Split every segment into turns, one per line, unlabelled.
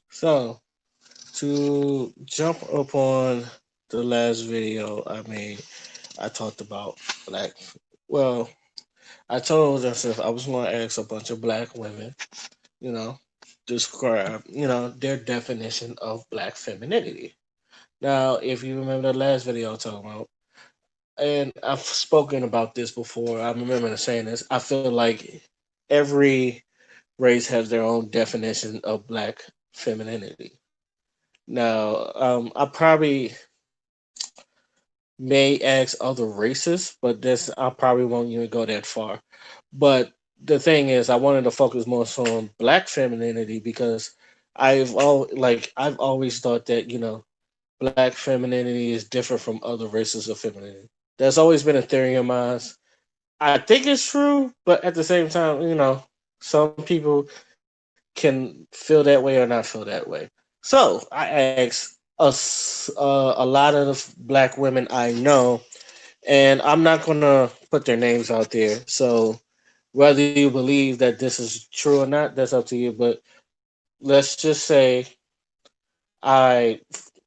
So to jump upon the last video I made, I talked about black. Well, I told myself I was going to ask a bunch of black women, you know, describe, their definition of black femininity. Now, if you remember the last video I was talking about, and I've spoken about this before, I remember saying this. I feel like every race has their own definition of black femininity. Now, I probably may ask other races, but this I probably won't even go that far. But the thing is, I wanted to focus more so on black femininity because I've always thought that black femininity is different from other races of femininity. There's always been a theory of mine. I think it's true, but at the same time, some people can feel that way or not feel that way. So I asked a lot of the black women I know, and I'm not gonna put their names out there. So whether you believe that this is true or not, that's up to you. But let's just say I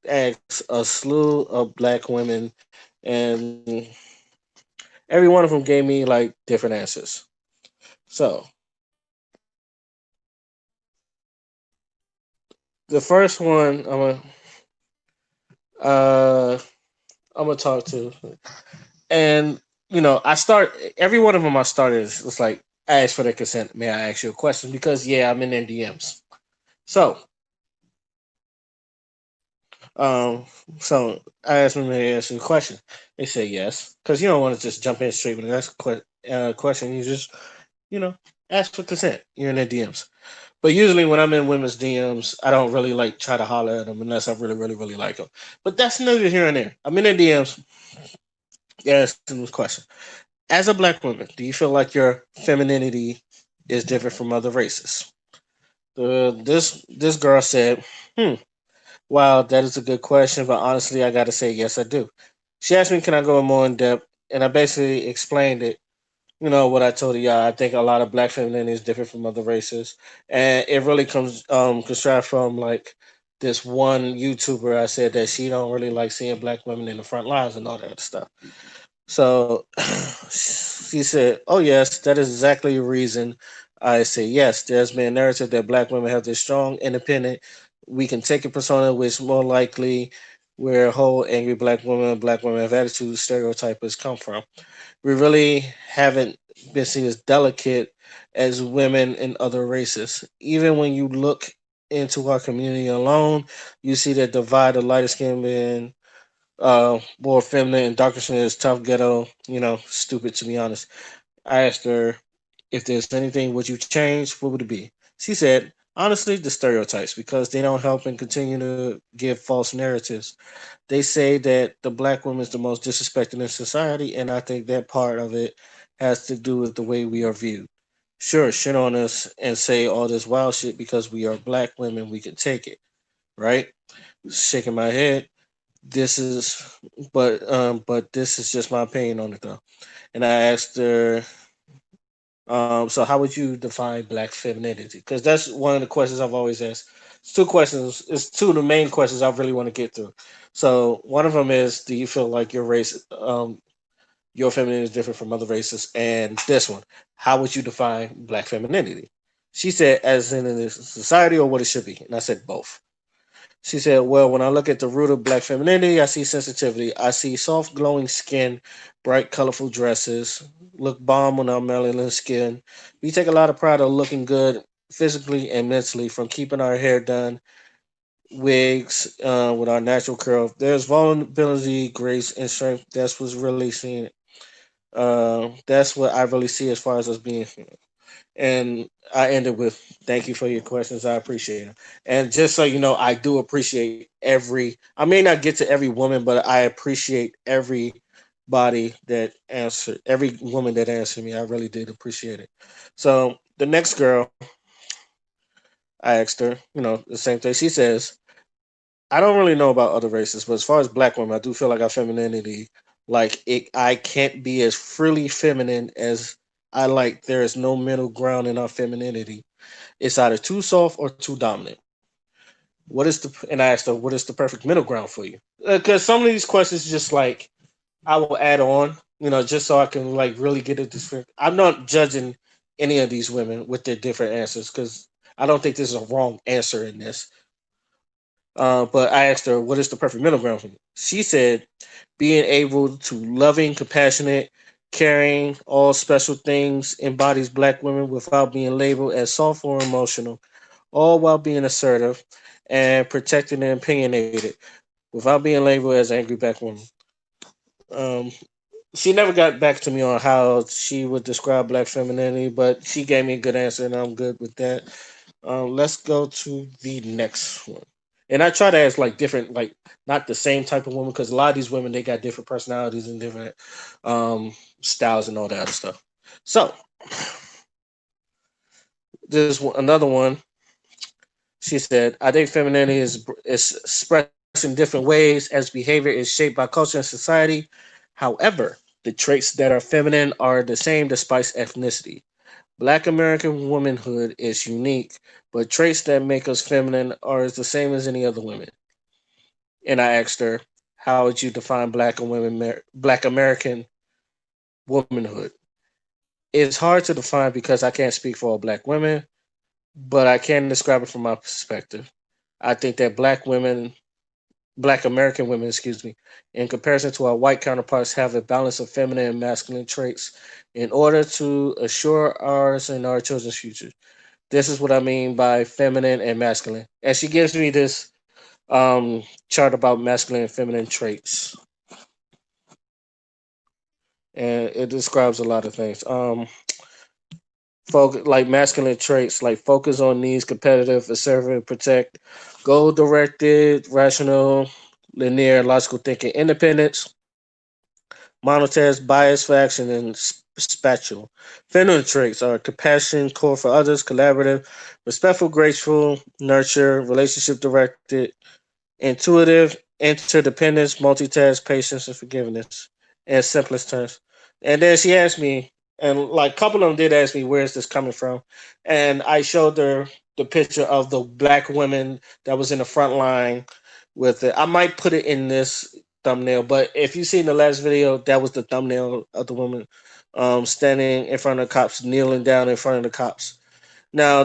asked a slew of black women, and every one of them gave me like different answers. So the first one uh I'm gonna talk to, and I start every one of them. I started it's like I ask for their consent. May I ask you a question? Because yeah, I'm in their DMs. So Um, so I asked them to ask you a question. They say yes, because you don't want to just jump in straight with the next question. You just, you know, ask for consent. You're in their DMs. But usually when I'm in women's DMs, I don't really like try to holler at them unless I really, really, really like them. But that's neither here and there. I'm in their DMs. Yeah, asking this question. As a black woman, do you feel like your femininity is different from other races? This girl said, "Hmm, wow, that is a good question, but honestly, I got to say, yes, I do." She asked me, can I go more in depth? And I basically explained it, what I told her. Yeah, I think a lot of black femininity is different from other races. And it really comes, construct from like this one YouTuber. I said that she don't really like seeing black women in the front lines and all that other stuff. So she said, "Oh yes, that is exactly the reason." I say yes. There's been a narrative that black women have this strong, independent, we can take a persona, which more likely where whole angry black women have attitude stereotype has come from. We really haven't been seen as delicate as women in other races. Even when you look into our community alone, you see that divide of lighter skin men more feminine and darker skin is tough ghetto, stupid to be honest. I asked her if there's anything would you change, what would it be? She said, honestly, the stereotypes, because they don't help and continue to give false narratives. They say that the black woman is the most disrespected in society, and I think that part of it has to do with the way we are viewed. Sure, shit on us and say all this wild shit because we are black women, we can take it, right? Shaking my head. This is, but this is just my opinion on it though. And I asked her, so how would you define black femininity? Because that's one of the questions I've always asked. It's two questions. It's two of the main questions I really want to get through. So one of them is, do you feel like your femininity is different from other races? And this one, how would you define black femininity? She said, as in the society or what it should be. And I said both. She said, well, when I look at the root of black femininity, I see sensitivity. I see soft, glowing skin, bright, colorful dresses, look bomb on our melanin skin. We take a lot of pride of looking good physically and mentally, from keeping our hair done, wigs with our natural curl. There's vulnerability, grace, and strength. That's what's really seen. That's what I really see as far as us being. And I ended with thank you for your questions. I appreciate it. And just so you know, I do appreciate every. I may not get to every woman, but I appreciate everybody that answered. Every woman that answered me, I really did appreciate it. So the next girl, I asked her, the same thing. She says, I don't really know about other races, but as far as black women, I do feel like our femininity, like it, I can't be as freely feminine as I like. There is no middle ground in our femininity. It's either too soft or too dominant. and I asked her, what is the perfect middle ground for you? Because some of these questions just like I will add on, just so I can like really get a different. I'm not judging any of these women with their different answers because I don't think there's a wrong answer in this. But I asked her, what is the perfect middle ground for me? She said, being able to loving, compassionate, caring, all special things embodies black women without being labeled as soft or emotional, all while being assertive and protecting and opinionated without being labeled as angry black woman. Um, she never got back to me on how she would describe black femininity, but she gave me a good answer, and I'm good with that. Let's go to the next one. And I try to ask like different, like not the same type of woman, because a lot of these women they got different personalities and different um, styles and all that other stuff. So another one. She said, "I think femininity is expressed in different ways as behavior is shaped by culture and society. However, the traits that are feminine are the same despite ethnicity. Black American womanhood is unique, but traits that make us feminine are the same as any other women." And I asked her, "How would you define Black American womanhood?" It's hard to define because I can't speak for all Black women, but I can describe it from my perspective. I think that Black American women, excuse me, in comparison to our white counterparts, have a balance of feminine and masculine traits in order to assure ours and our children's future. This is what I mean by feminine and masculine. And she gives me this chart about masculine and feminine traits, and it describes a lot of things. Focus like masculine traits like focus on needs, competitive, assertive, protect, goal directed, rational, linear, logical thinking, independence, monotest, bias for action, and spatial. Feminine traits are compassion, core for others, collaborative, respectful, graceful, nurture, relationship directed, intuitive, interdependence, multitask, patience, and forgiveness, in simplest terms. And then she asked me, and like a couple of them did ask me, where is this coming from? And I showed her the picture of the black women that was in the front line with it. I might put it in this thumbnail, but if you seen the last video, that was the thumbnail of the woman standing in front of the cops, kneeling down in front of the cops. Now,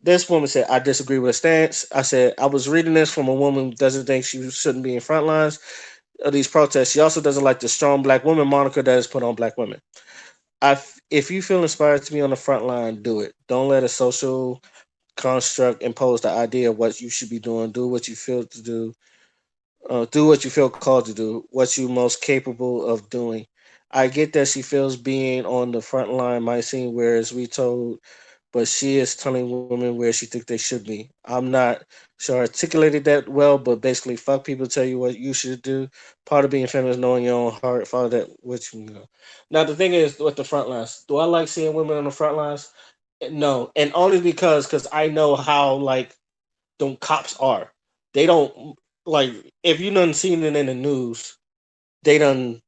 this woman said, I disagree with her stance. I said, I was reading this from a woman who doesn't think she shouldn't be in front lines of these protests. She also doesn't like the strong black woman moniker that is put on black women. If you feel inspired to be on the front line, do it. Don't let a social construct impose the idea of what you should be doing. Do what you feel to do. Do what you feel called to do. What you most capable of doing. I get that she feels being on the front line might seem weird as we told, but she is telling women where she thinks they should be. I'm not sure I articulated that well, but basically, fuck people tell you what you should do. Part of being feminist is knowing your own heart. Follow that what you know. Now the thing is with the front lines. Do I like seeing women on the front lines? No, and only because I know how like them cops are. They don't like if you done seen it in the news. They done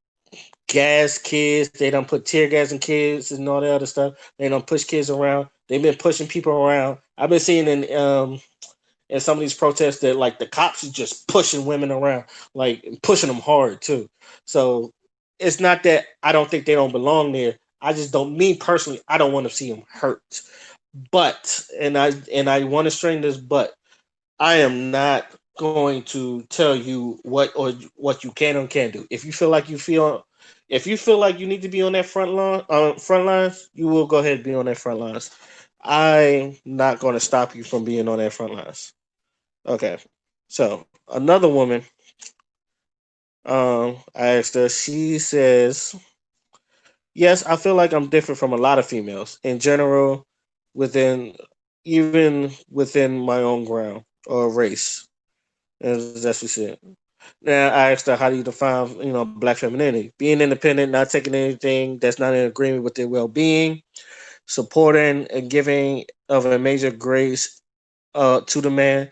gas kids. They don't put tear gas in kids and all that other stuff. They don't push kids around. They've been pushing people around. I've been seeing in some of these protests that like the cops are just pushing women around, like pushing them hard too. So it's not that I don't think they don't belong there. I just don't. Me personally, I don't want to see them hurt. But and I want to strain this, but I am not going to tell you what you can and can't do. If you feel like you need to be on that front lines, you will go ahead and be on that front lines. I'm not going to stop you from being on that front lines. Okay. So another woman, I asked her. She says, "Yes, I feel like I'm different from a lot of females in general, within even within my own ground or race." As that's what she said. Now I asked her, "How do you define, black femininity? Being independent, not taking anything that's not in agreement with their well-being, supporting and giving of a major grace to the man.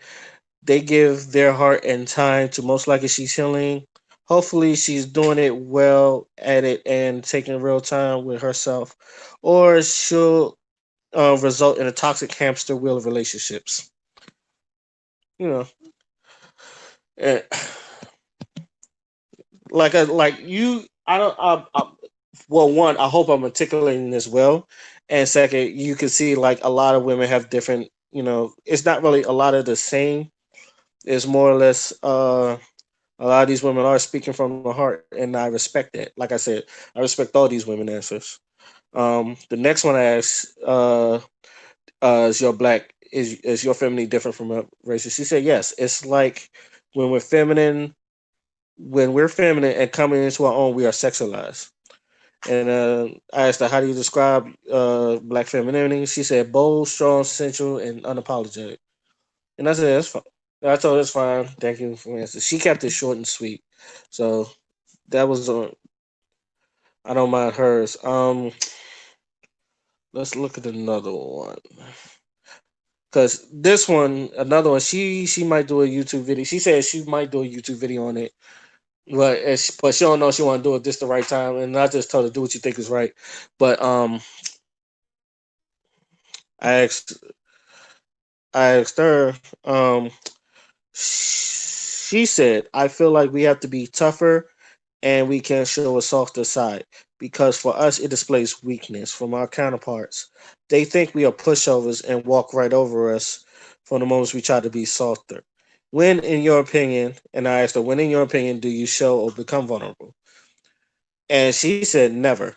They give their heart and time to most likely she's healing. Hopefully she's doing it well at it and taking real time with herself, or she'll result in a toxic hamster wheel of relationships." You know. And like you, I don't. Well, one, I hope I'm articulating this well, and second, you can see like a lot of women have different. You know, it's not really a lot of the same. It's more or less. A lot of these women are speaking from the heart, and I respect that. Like I said, I respect all these women answers. The next one I asked, is your black is your femininity different from a racist? She said yes. It's like when we're feminine, when we're feminine and coming into our own, we are sexualized. And I asked her, how do you describe black femininity? She said bold, strong, sensual, and unapologetic. And I said that's fine. I told her it's fine. Thank you for answering. She kept it short and sweet, so that was I don't mind hers. Let's look at another one. Cause this one, another one, she might do a YouTube video. She said she might do a YouTube video on it, but she don't know she want to do it this the right time. And I just told her do what you think is right. But I asked I asked her, she said, I feel like we have to be tougher and we can show a softer side because for us it displays weakness from our counterparts. They think we are pushovers and walk right over us from the moments we try to be softer. When, in your opinion, and I asked her, when in your opinion do you show or become vulnerable? And she said, never.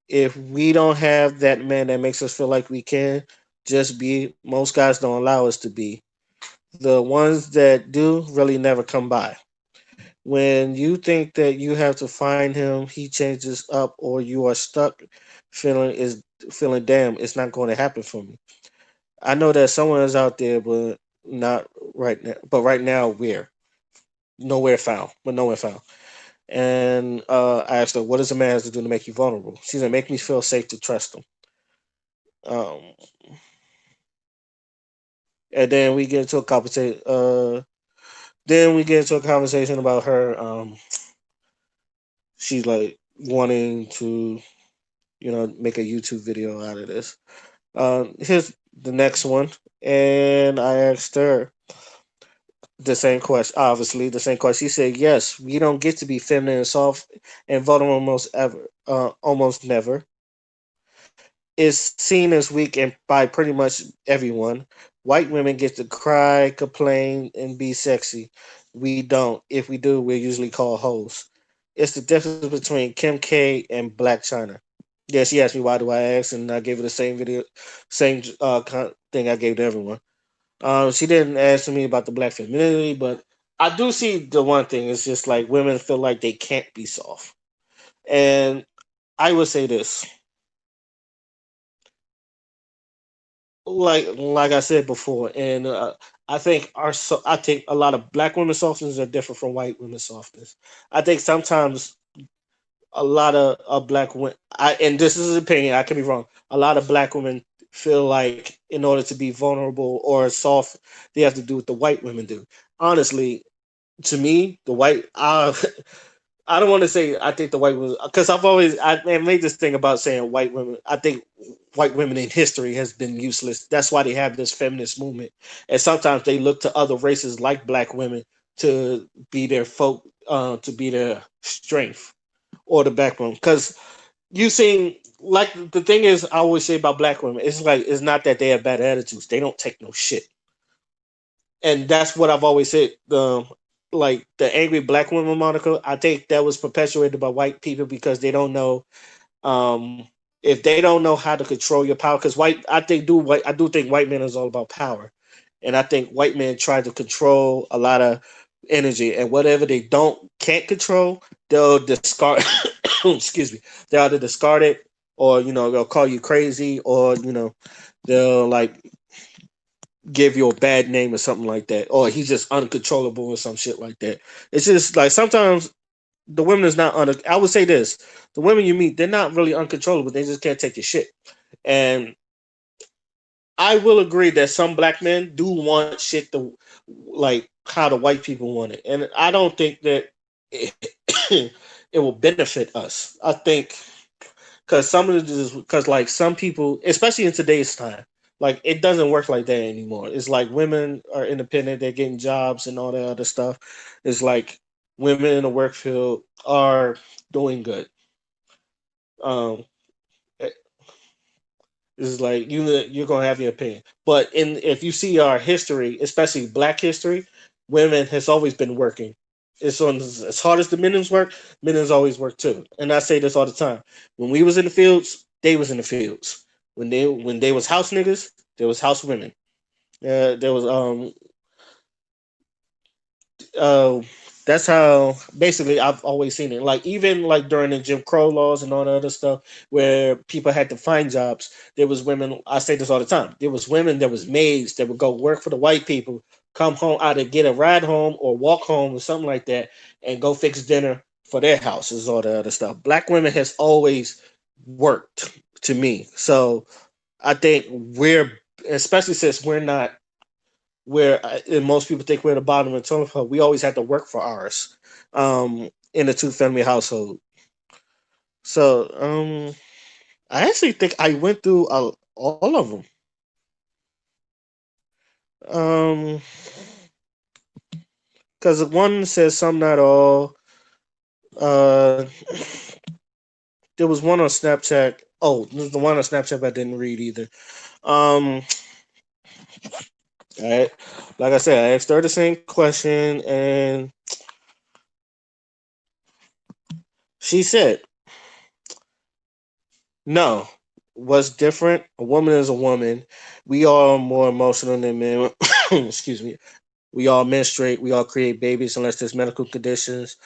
If we don't have that man that makes us feel like we can just be, most guys don't allow us to be. The ones that do really never come by. When you think that you have to find him, he changes up, or you are stuck feeling is feeling damn. It's not going to happen for me. I know that someone is out there, but not right now. But right now, we're nowhere found. But nowhere found. And I asked her, "What does a man have to do to make you vulnerable?" She said, "Make me feel safe to trust him." Um, and then we get into a conversation. Then we get into a conversation about her. She's like wanting to make a YouTube video out of this. Here's the next one, and I asked her the same question. Obviously, the same question. She said, "Yes, we don't get to be feminine and soft and vulnerable almost ever, almost never. It's seen as weak and by pretty much everyone. White women get to cry, complain, and be sexy. We don't. If we do, we're usually called hoes. It's the difference between Kim K and Black China." Yeah, she asked me why do I ask, and I gave her the same video, same thing I gave to everyone. She didn't ask me about the black femininity, but I do see the one thing. It's just like women feel like they can't be soft, and I would say this, like I said before, and I think a lot of black women's softness are different from white women's softness. I think sometimes a lot of black women, and this is an opinion, I could be wrong. A lot of black women feel like in order to be vulnerable or soft, they have to do what the white women do. Honestly, to me, the white, I don't want to say I think the white women, because I made this thing about saying white women. I think white women in history has been useless. That's why they have this feminist movement, and sometimes they look to other races like black women to be their to be their strength or the backbone. Because you seen like the thing is, I always say about black women, it's like it's not that they have bad attitudes; they don't take no shit, and that's what I've always said. Like the angry black woman moniker, I think that was perpetuated by white people because they don't know if they don't know how to control your power. Because I do think white men is all about power, and I think white men try to control a lot of energy, and whatever they can't control, they'll discard. Excuse me, they'll either discard it, or they'll call you crazy, or they'll like give you a bad name or something like that, or he's just uncontrollable or some shit like that. It's just like sometimes the women is not I would say this: the women you meet, they're not really uncontrollable. They just can't take your shit. And I will agree that some black men do want shit to like how the white people want it, and I don't think that it, it will benefit us. I think because some of it is because like some people, especially in today's time. Like it doesn't work like that anymore. It's like women are independent, they're getting jobs and all that other stuff. It's like women in the work field are doing good. Um, it's like you're gonna have your opinion, but in if you see our history, especially Black history, women has always been working. It's on as hard as the men's work. Men's always work too, and I say this all the time. When we was in the fields, they was in the fields. When they was house niggas, there was house women. There was uh, that's how basically I've always seen it. Like even like during the Jim Crow laws and all the other stuff, where people had to find jobs, there was women. I say this all the time. There was women. There was maids that would go work for the white people, come home either get a ride home or walk home or something like that, and go fix dinner for their houses, all the other stuff. Black women has always worked to me. So I think we're, especially since we're not where and most people think we're at the bottom of the totem pole. We always had to work for ours in a two-family household. So I actually think I went through all of them. Um, because one says some, not all. Uh, there was one on Snapchat. Oh, there's the one on Snapchat I didn't read either. Um, all right. Like I said, I asked her the same question, and she said, "No, what's different? A woman is a woman. We are more emotional than men. Excuse me. We all menstruate. We all create babies unless there's medical conditions,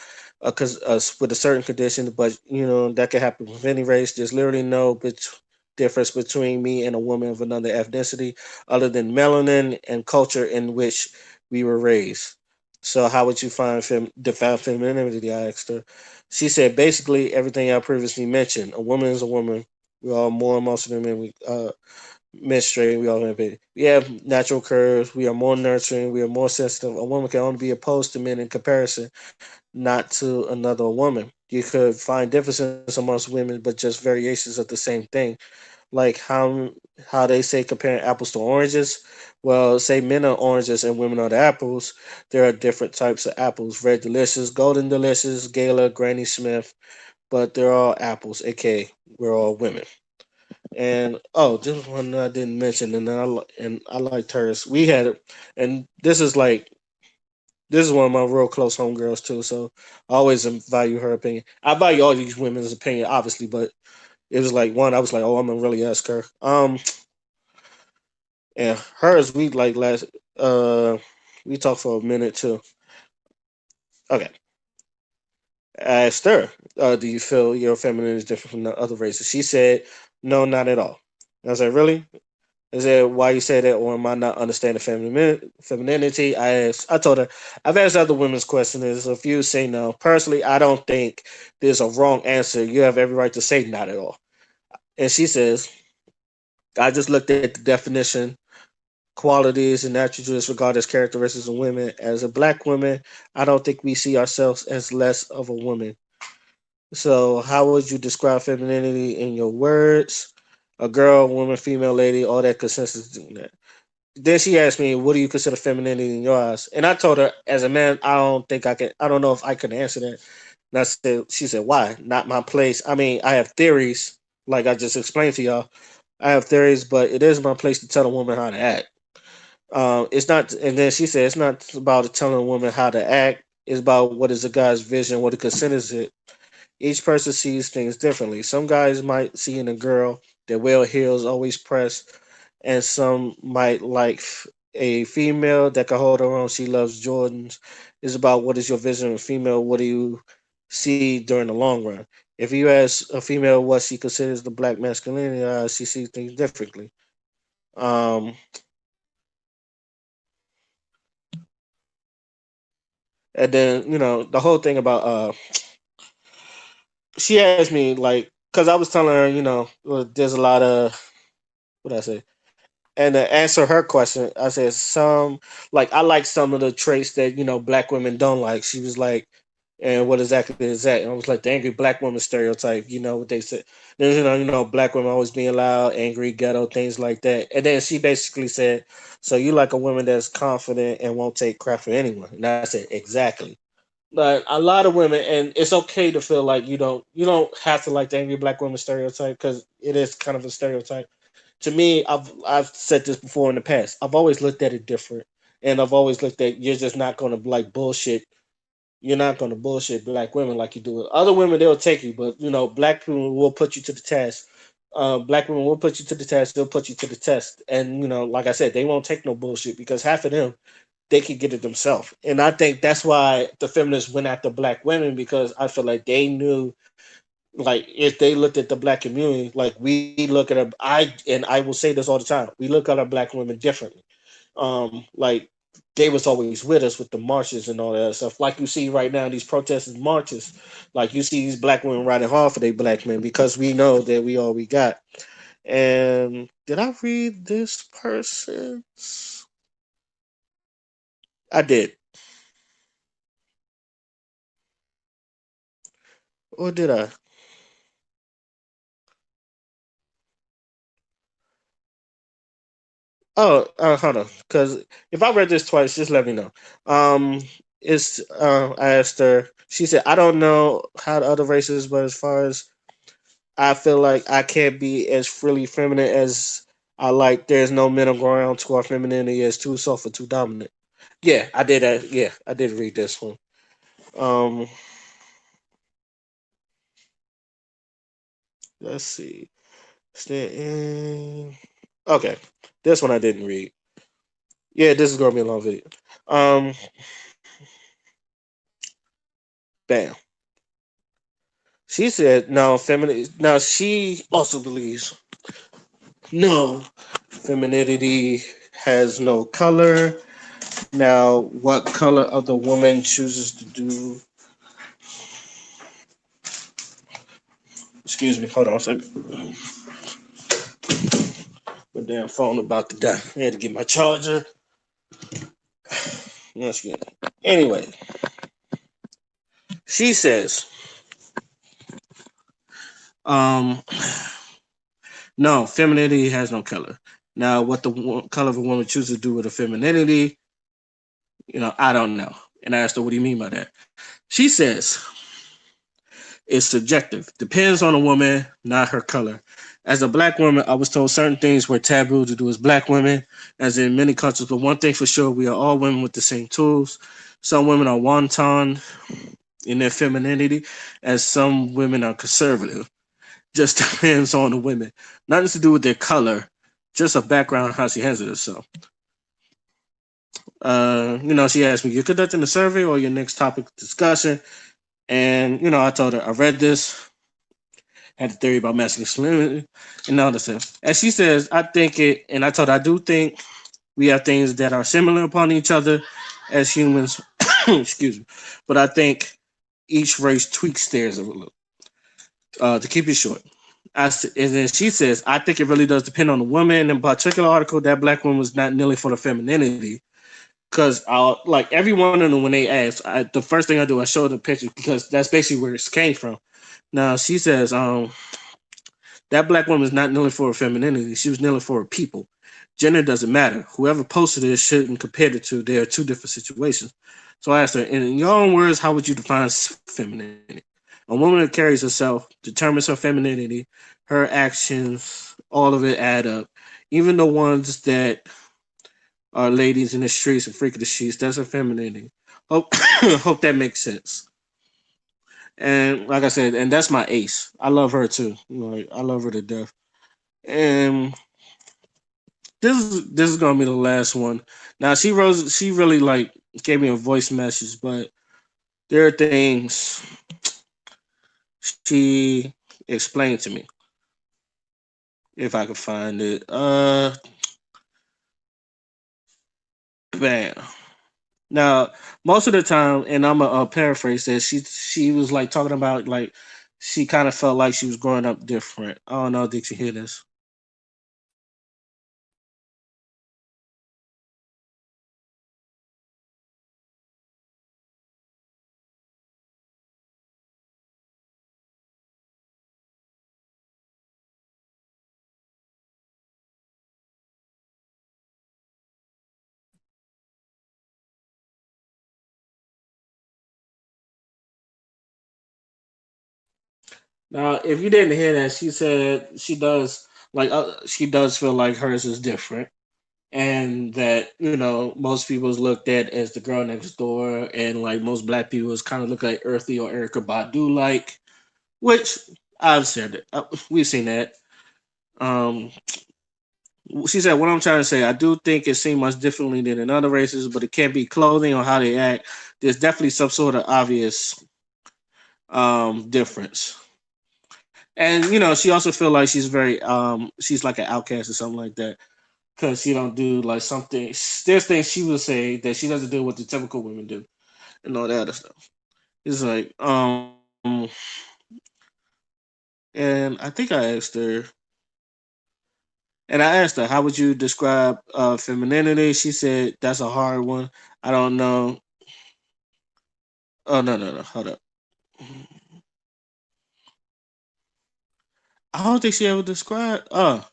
because with a certain condition. But that can happen with any race. There's literally no difference between me and a woman of another ethnicity, other than melanin and culture in which we were raised. So how would you define femininity? I asked her. She said basically everything I previously mentioned. A woman is a woman. We are more emotional than men. We menstruate. We all have it. We have natural curves. We are more nurturing. We are more sensitive. A woman can only be opposed to men in comparison, not to another woman. You could find differences amongst women, but just variations of the same thing. Like how they say comparing apples to oranges. Well, say men are oranges and women are the apples. There are different types of apples: red delicious, golden delicious, Gala, Granny Smith. But they're all apples, aka we're all women. And oh, this one I didn't mention, and I liked hers. We had it, and this is one of my real close homegirls too. So I always value her opinion. I value all these women's opinion, obviously, but it was like one I was like, oh, I'm gonna really ask her. And hers we like last we talked for a minute too. Okay, I asked her, do you feel your feminine is different from the other races? She said, no, not at all. I was like, really? I said, why you say that, or am I not understanding femininity? I told her, I've asked other women's questions. There's a few say no. Personally, I don't think there's a wrong answer. You have every right to say not at all. And she says, I just looked at the definition, qualities, and attributes regarded as characteristics of women. As a black woman, I don't think we see ourselves as less of a woman. So, how would you describe femininity in your words? A girl, woman, female, lady, all that consensus. Then she asked me, "What do you consider femininity in your eyes?" And I told her, as a man, I don't think I can. I don't know if I can answer that. And I said, she said, "Why? Not my place." I mean, I have theories, like I just explained to y'all. I have theories, but it is my place to tell a woman how to act. It's not. And then she said, "It's not about telling a woman how to act. It's about what is a guy's vision, what he considers it. Each person sees things differently. Some guys might see in a girl that well heels, always pressed, and some might like a female that can hold her own. She loves Jordans. It's about what is your vision of a female? What do you see during the long run? If you ask a female what she considers the black masculinity, she sees things differently. Um, and then the whole thing about she asked me like because I was telling her there's a lot of what I say. And to answer her question, I said some like I like some of the traits that black women don't like. She was like, And what exactly is that? And I was like the angry black woman stereotype. You know what they said? There's black women always being loud, angry, ghetto, things like that. And then she basically said, "So you like a woman that's confident and won't take crap for anyone?" And I said, "Exactly." But a lot of women, and it's okay to feel like you don't have to like the angry black woman stereotype because it is kind of a stereotype. To me, I've said this before in the past. I've always looked at it different, and I've always looked at you're just not going to like bullshit. You're not going to bullshit black women like you do it. Other women they'll take you, but black women will put you to the test. Black women will put you to the test. They'll put you to the test, and like I said, they won't take no bullshit because half of them they could get it themselves. And I think that's why the feminists went after black women because I feel like they knew, like, if they looked at the black community, like we look at I will say this all the time, we look at our black women differently. Like they was always with us with the marches and all that stuff. Like you see right now, these protests and marches, like you see these black women riding hard for their black men because we know that we all we got. And did I read this person's? I did, or did I? Oh, hold on. Because if I read this twice, just let me know. Um, it's I asked her. She said, "I don't know how the other races, but as far as I feel like I can't be as freely feminine as I like. There's no middle ground to our femininity as too soft or too dominant." Yeah, I did that. Yeah, I did read this one. Um, let's see. Stay in. Okay, this one I didn't read. Yeah, this is gonna be a long video. Um, bam. She said, "No, feminine." Now she also believes no, femininity has no color. Now, what color of the woman chooses to do? Excuse me, hold on a second. My damn phone about to die. I had to get my charger. That's good. Anyway, she says, um, no, femininity has no color. Now, what the color of a woman chooses to do with her femininity, I don't know. And I asked her, what do you mean by that? She says, it's subjective. Depends on a woman, not her color. As a black woman, I was told certain things were taboo to do as black women, as in many cultures. But one thing for sure, we are all women with the same tools. Some women are wanton in their femininity, as some women are conservative. Just depends on the women. Nothing to do with their color, just a background how she handles herself. She asked me, "You're conducting a survey or your next topic discussion?" And I told her I read this, had the theory about masculinity and all this stuff. As she says, I think it, and I told her I do think we have things that are similar upon each other as humans. Excuse me, but I think each race tweaks theirs a little. To keep it short, and then she says, I think it really does depend on the woman. In particular article, that black woman was not kneeling for the femininity. Because I'll like every one of them when they ask, the first thing I do I show the picture because that's basically where it came from. Now she says, that black woman is not kneeling for her femininity. She was kneeling for her people. Gender doesn't matter. Whoever posted it shouldn't compare the two. They are two different situations. So I asked her, in your own words, how would you define femininity? A woman that carries herself, determines her femininity, her actions, all of it add up. Even the ones that are ladies in the streets and freak of the streets, that's her femininity. Hope, hope that makes sense. And like I said, and that's my ace. I love her too. Like I love her to death. And this is gonna be the last one. Now she really like gave me a voice message, but there are things she explained to me if I could find it. Bam. Now most of the time, and I'm a paraphrase that she was like talking about like she kind of felt like she was growing up different. I don't know. Did you hear this? Now, if you didn't hear that, she said she does feel like hers is different, and that most people's looked at as the girl next door, and like most black people is kind of look like Earthy or Erica Badu like, which I've said it. We've seen that. Um, she said, "What I'm trying to say, I do think it seems much differently than in other races, but it can't be clothing or how they act. There's definitely some sort of obvious difference." And she also feel like she's like an outcast or something like that because she don't do like something. There's things she would say that she doesn't do what the typical women do and all that other stuff. It's like and I think I asked her, and I asked her, how would you describe femininity? She said that's a hard one. I don't know. Oh, no, hold up. I don't think she ever described. I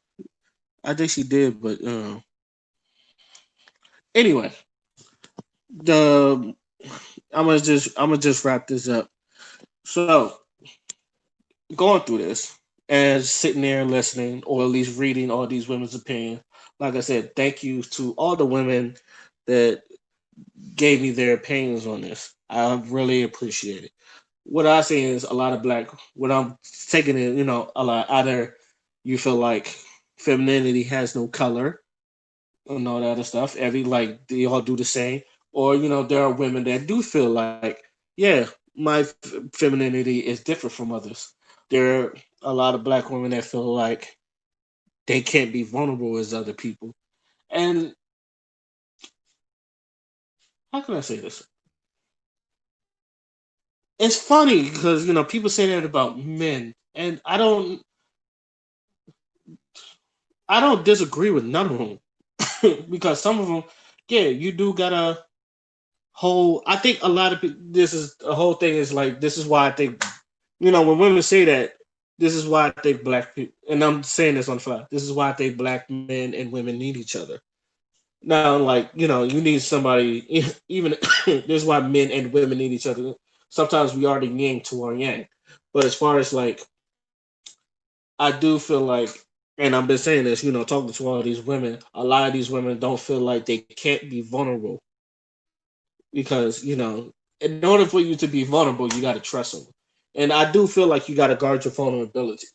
think she did, but anyway, the I'm gonna just wrap this up. So going through this and sitting there and listening, or at least reading all these women's opinion. Like I said, thank you to all the women that gave me their opinions on this. I really appreciate it. What I see is a lot of black. What I'm taking it, a lot. Either you feel like femininity has no color and all that other stuff. Every like they all do the same, or there are women that do feel like, yeah, my femininity is different from others. There are a lot of black women that feel like they can't be vulnerable as other people. And how can I say this? It's funny because people say that about men, and I don't disagree with none of them because some of them, yeah, you do gotta hold. I think a lot of this is the whole thing is like this is why I think when women say that, this is why I think black people, and I'm saying this on the fly. This is why I think black men and women need each other. Now, like you need somebody. Even this is why men and women need each other. Sometimes we are the yin to our yang, but as far as like, I do feel like, and I've been saying this, talking to all these women. A lot of these women don't feel like they can't be vulnerable because in order for you to be vulnerable, you got to trust them. And I do feel like you got to guard your vulnerability.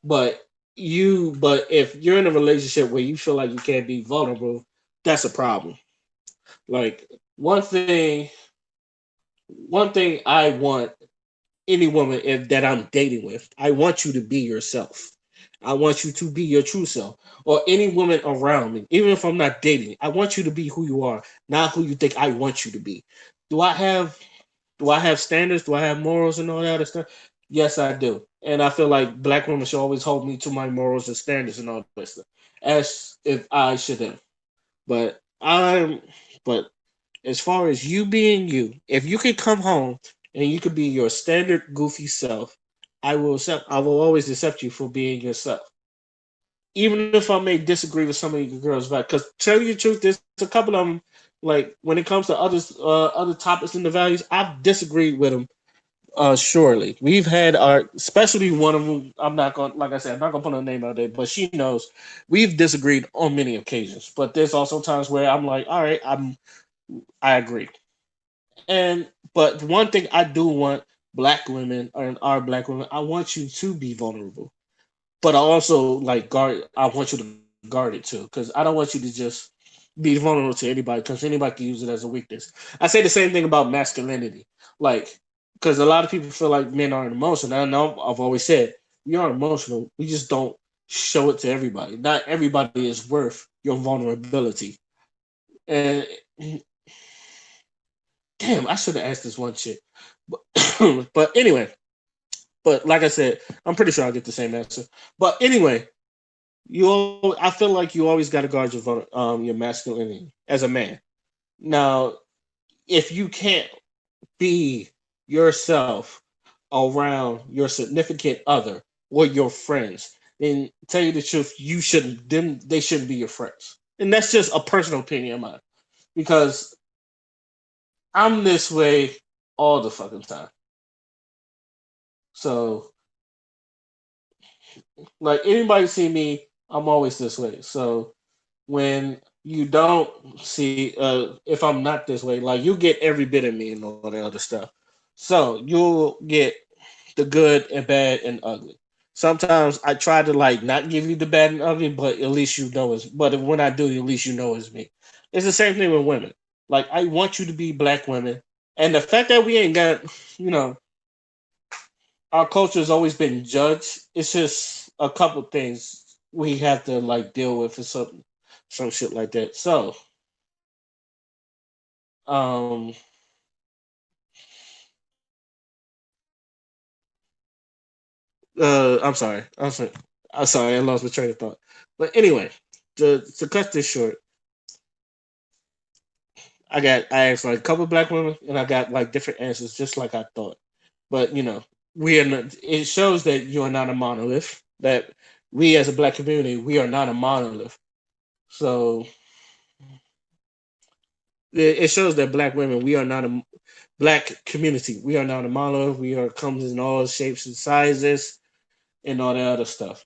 But but if you're in a relationship where you feel like you can't be vulnerable, that's a problem. Like one thing, one thing I want any woman that I'm dating with, I want you to be yourself. I want you to be your true self, or any woman around me, even if I'm not dating. I want you to be who you are, not who you think I want you to be. Do I have Do I have standards? Do I have morals and all that other stuff? Yes, I do. And I feel like black women should always hold me to my morals and standards and all that stuff, as if I should have. But but as far as you being you, if you can come home and you can be your standard goofy self, I will always accept you for being yourself. Even if I may disagree with some of your girls, but because tell you the truth, there's a couple of them. Like when it comes to other topics and the values, I've disagreed with them. Surely we've had our, especially one of them. I'm not going, like I said, I'm not gonna put her name out there, but she knows we've disagreed on many occasions. But there's also times where I'm like, all right, I agree. And but one thing I do want black women and our black women, I want you to be vulnerable, but I also like guard. I want you to guard it too, because I don't want you to just be vulnerable to anybody, because anybody can use it as a weakness. I say the same thing about masculinity, like because a lot of people feel like men aren't emotional. I know I've always said we are emotional. We just don't show it to everybody. Not everybody is worth your vulnerability. And damn, I should have asked this one chick. But, but anyway, but like I said, I'm pretty sure I'll get the same answer. But anyway, I feel like you always got to guard your masculinity as a man. Now, if you can't be yourself around your significant other or your friends, then tell you the truth, you shouldn't. Then they shouldn't be your friends, and that's just a personal opinion of mine because I'm this way all the fucking time. So like anybody see me, I'm always this way. So when you don't see, if I'm not this way, like you get every bit of me and all that other stuff. So you'll get the good and bad and ugly. Sometimes I try to like not give you the bad and ugly, but at least you know it's. But when I do, at least you know it's me. It's the same thing with women. Like I want you to be black women, and the fact that we ain't got, you know, our culture has always been judged. It's just a couple things we have to like deal with or something, some shit like that. So, um, I'm sorry. I'm sorry. I lost my train of thought. But anyway, to cut this short, I asked like a couple black women, and I got like different answers, just like I thought. But we are not, it shows that you are not a monolith. That we as a black community, we are not a monolith. So it shows that black women, we are not a black community. We are not a monolith. We are comes in all shapes and sizes and all that other stuff.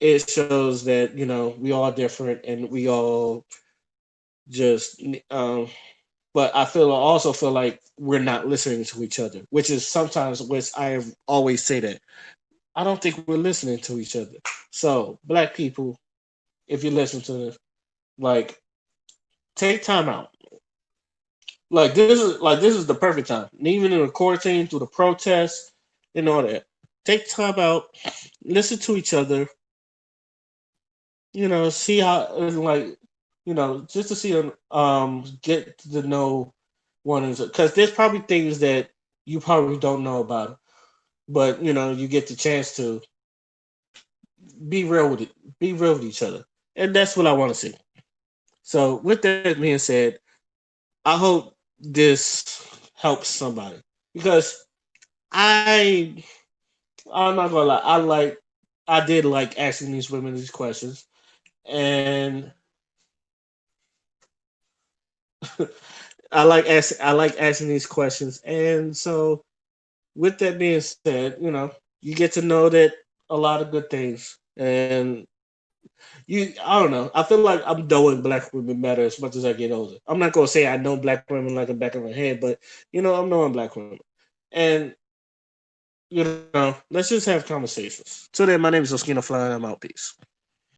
It shows that we all different and we all just but I also feel like we're not listening to each other, which is sometimes which I always say that I don't think we're listening to each other. So black people, if you listen to this, like take time out. This is the perfect time. And even in the quarantine, through the protests and all that, take time out, listen to each other. See how like just to see get to know one another because there's probably things that you probably don't know about, but you get the chance to be real with it, be real with each other, and that's what I want to see. So with that being said, I hope this helps somebody because I I'm not gonna lie, I did like asking these women these questions, and I like asking these questions, and so with that being said, you get to know that a lot of good things, and I don't know. I feel like I'm knowing black women better as much as I get older. I'm not gonna say I know black women like the back of my head, but I'm knowing black women, and let's just have conversations. So then, my name is Oskina Fly, and I'm out. Peace.